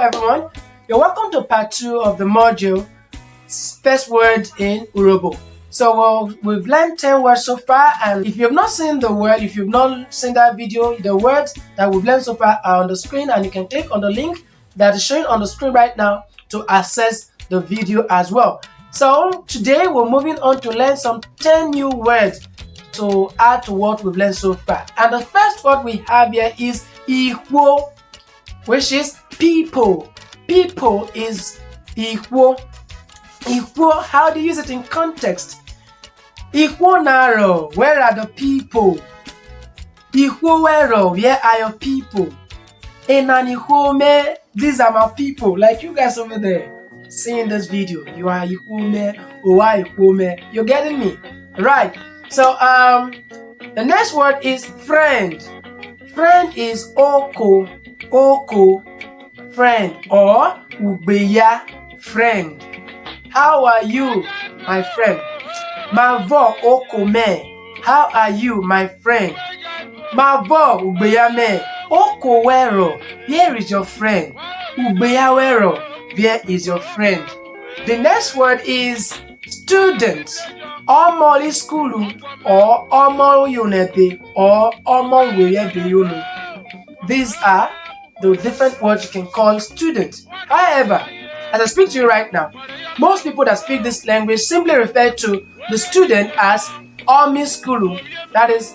everyone. You're welcome to part 2 of the module, first word in Urhobo. So we've learned 10 words so far, and if you've not seen the word, if you've not seen that video, the words that we've learned so far are on the screen, and you can click on the link that is showing on the screen right now to access the video as well. So today we're moving on to learn some 10 new words to add to what we've learned so far. And the first word we have here is Ikwo, which is people. People is Ikwo. Ikwo, how do you use it in context? Ikwo naro, where are the people? Ikwo wero, where are your people? Enani home, these are my people. Like you guys over there seeing this video, you are Ikwo or Ikwo. You're getting me? Right. So the next word is friend. Friend is oko, friend, or ubeya, friend. How are you, my friend? Mavo oko me. How are you, my friend? Mavo ubeya me. Oko wero, where is your friend? Ubeya wero, where is your friend? The next word is student. Omoli skulu or omo yonebe or omo weyebe yonu. These are the different words you can call student. However, as I speak to you right now, most people that speak this language simply refer to the student as omi skulu. That is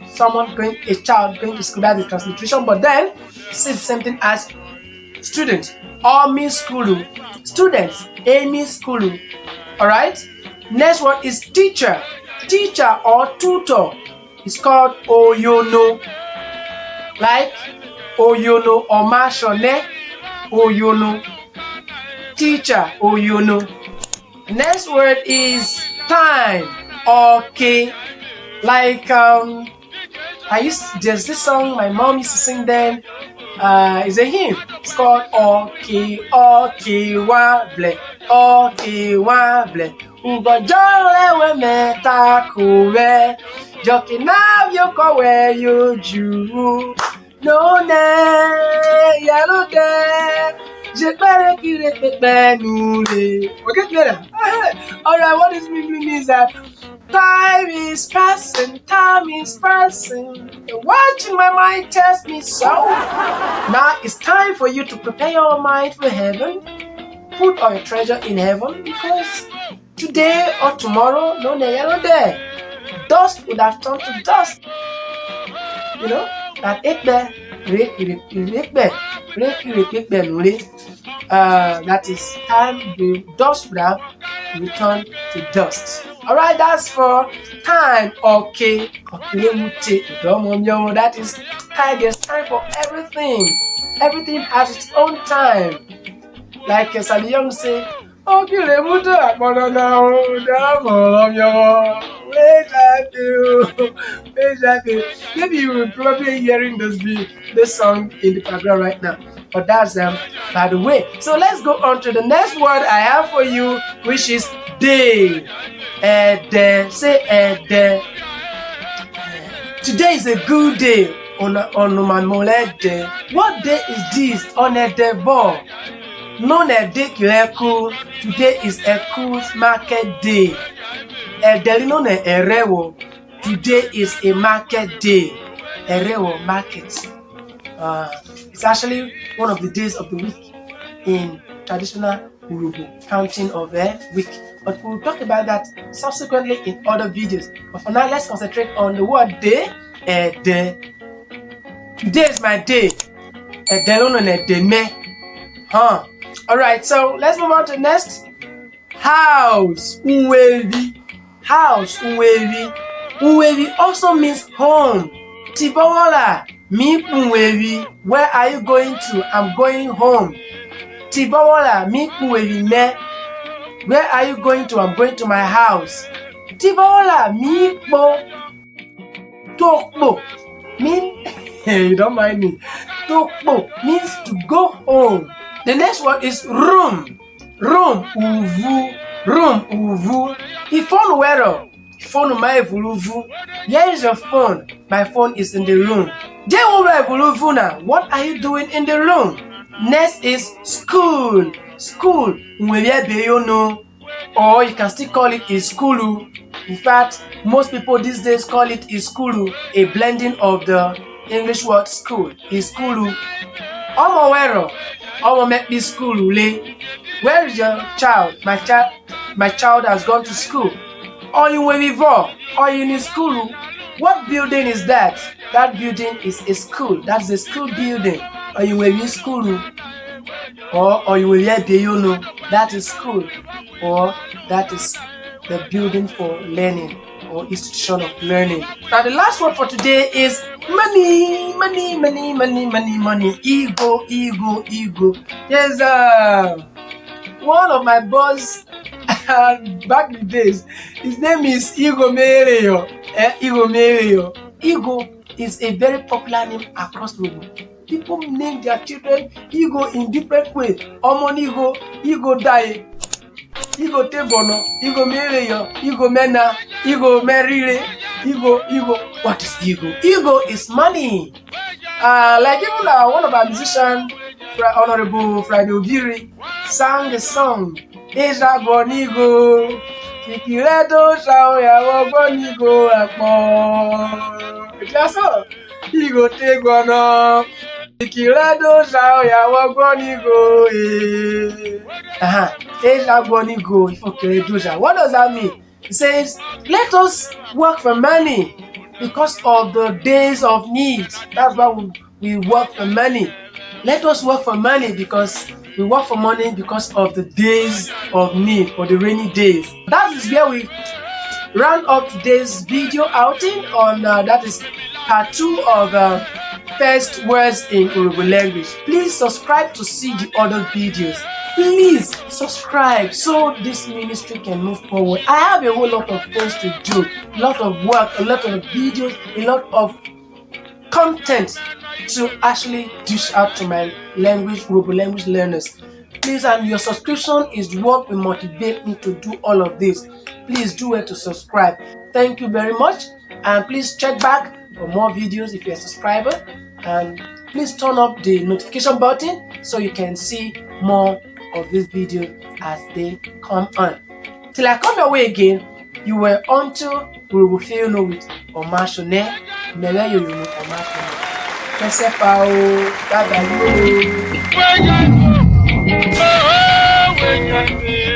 a child going to school. That is transliteration. But then it's the same thing as student. Omi skulu. Students. Emi skulu. Alright? Next one is teacher. Teacher or tutor is called Oyono. Like Oyono or Mashone. Oyono. Teacher Oyono. Next word is time. Okay. Like there's this song my mom used to sing then. It's a hymn. It's called Okay, Wable. Okay, Wable. Ugojole we meta kowe joki na vyoko we yuju no ne yellow de jekpere kire pepe nule. Okay, clear. Alright, what this means that time is passing. You're watching my mind tells me so. Now it's time for you to prepare your mind for heaven. Put all your treasure in heaven, because today or tomorrow, no yellow day, dust would have turned to dust. You know, that that is time the dust would have returned to dust. Alright, that's for time. Okay, that is time. There's time for everything. Everything has its own time. Like Sally Young say, okay, maybe you will probably hearing this song in the background right now. But that's by the way. So let's go on to the next word I have for you, which is day. Say day. Today is a good day on my moled day. What day is this? On a day ball. No day kileku. Today is a cool market day. Delino ne erewo. Today is a market day. Erewo market. It's actually one of the days of the week in traditional Urhobo counting of a week. But we'll talk about that subsequently in other videos. But for now, let's concentrate on the word day. Day. Today is my day. Delino ne de me. Alright, so let's move on to the next. House. Unwevi. House. Unwevi. Unwevi also means home. Tibawola. Mi unwevi. Where are you going to? I'm going home. Tibawola. Mi unwevi me. Where are you going to? I'm going to my house. Tibawola. Mi po. Tokpo. Mean you don't mind me. Tokpo means to go home. The next word is room. Room, uvu. Room, uvu. Phone wero. Phone my uvu. Here is your phone. My phone is in the room. What are you doing in the room? Next is school. School, or you can still call it iskulu. In fact, most people these days call it iskulu, a blending of the English word school. Iskulu. Omo wero, omo make me school ule. Where is your child? My child has gone to school. Or you will before, or you in school. What building is that? That building is a school. That's a school building. Or you will in school. Or you will hear that is school, or that is the building for learning or institution of learning. Now the last word for today is money. Ego. There's one of my boss back in the days. His name is Ego Meleo. Ego is a very popular name across the world. People name their children Ego in different ways. Omon Ego die, Ego Tebono, Ego Meleo, Ego Mena, Ego Merile, Ego. What is Ego? Ego is money. Like even one of our musicians, Honorable Friday Oviri, sang a song. Eja Bonigo, Kikiredo Shao Bonigo Akpo. Just so, Ego Tegono, Kikiredo Shao Bonigo. Eja Bonigo, Kikiredo. What does that mean? It says, let us work for money because of the days of need. That's why we work for money. Let us work for money because we work for money because of the days of need, or the rainy days. That is where we round up today's video outing on that is part 2 of first words in Urhobo language. Please subscribe to see the other videos. Please subscribe so this ministry can move forward. I have a whole lot of things to do, a lot of work, a lot of videos, a lot of content to actually dish out to my Urhobo language learners. Please, and your subscription is what will motivate me to do all of this. Please do it to subscribe. Thank you very much, and please check back for more videos if you're a subscriber, and please turn up the notification button so you can see more of these videos as they come on. Till I come your way again, you were onto Urhobo Fiuno with Omashone. Mele yo Omashone. Bye bye.